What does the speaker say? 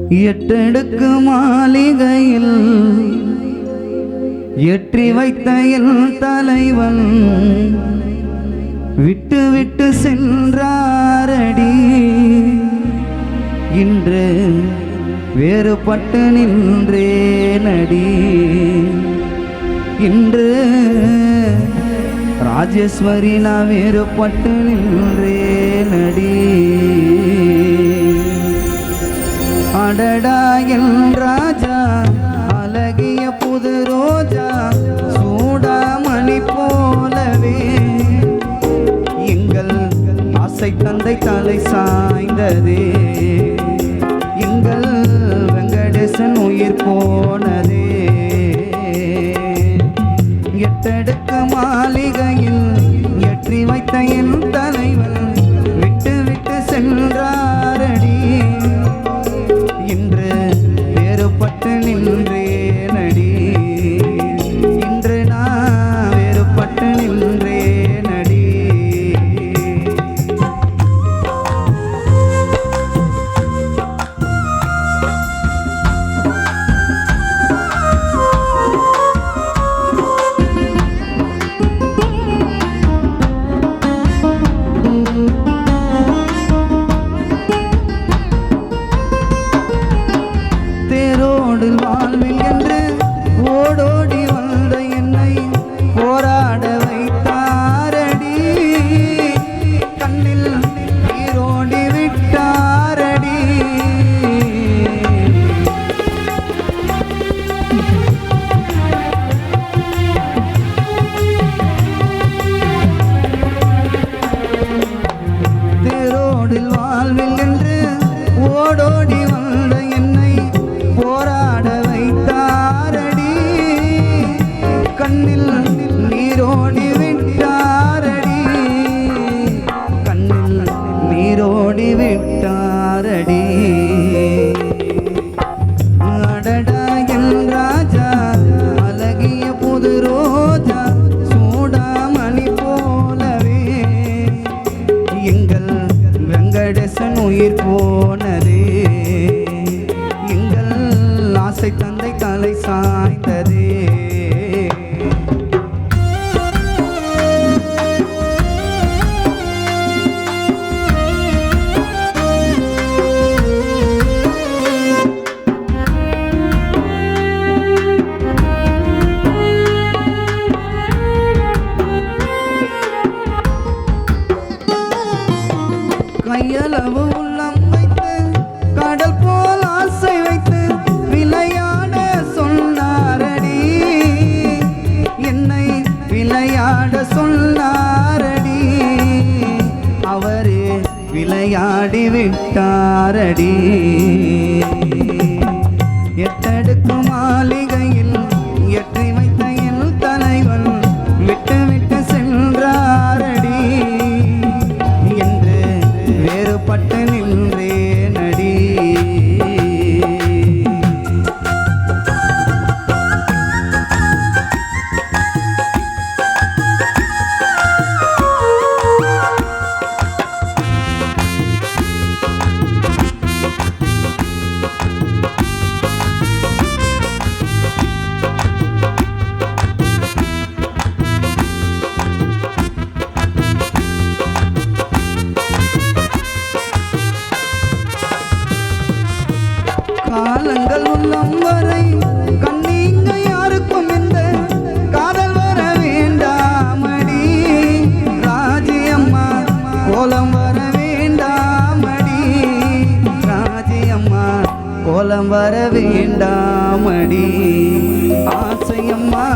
எட்டடுக்கு மாளிகையில் ஏற்றி வைத்த என் தலைவன் விட்டு விட்டு சென்றாரடி. இன்று வேறுபட்டு நின்றேனடி. இன்று ராஜேஸ்வரி நான் வேறுபட்டு நின்றேனடி. அடடா என் ராஜா அழகிய புது ரோஜா சூடாமணி போலவே எங்கள் ஆசை தந்தை தலை சாய்ந்ததே. எங்கள் வெங்கடேசன் உயிர் போனதே. எட்டடுக்கு மாளிகையில் ஏற்றி வைத்த என் தலைவன் விட்டு விட்டு சென்றாரடி. இன்று வேறுபட்டு நின்றேனடி. இன்று நான் வேறுபட்டு நின்றேனடி. தேரோடில் வாழ்வில் என்று ஓடோடி வந்த என்னை போராட வைத்தாரடி. கண்ணில் நீரோடி விட்டாரடி. தேரோடில் வாழ்வில் என்று ஓடோடி வந்த என்னை போராட வைத்தாரடி. கண்ணில் நீரோடி விட்டாரடி. கண்ணில் நீரோடி விட்டாரடி. அடடா என் ராஜா அழகிய புது ரோஜா சூடாமணி போலவே எங்கள் வெங்கடேசன் உயிர் போனதே. எங்கள் ஆசை தந்தை தலை சாய்ந்ததே. கையளவு உள்ளம் வைத்து கடல் போல் ஆசை வைத்து விளையாட சொன்னாரடி. என்னை விளையாட சொன்னாரடி. அவரே விளையாடி விட்டாரடி. எட்டடுக்கு மாளிகையில் ஏற்றி வைத்த என் தலைவன் விட்டு விட்டு சென்றாரடி. என்று வேறுபட்டு நின்றேனடி. காலங்கள் உள்ளம் வரை கண்ணீங்க யாருக்கும் இந்த காதல் வர வேண்டாமடி. ராஜியம்மா கோலம் வர வேண்டாமடி. ராஜியம்மா கோலம் வர வேண்டாமடி. ஆசையம்மா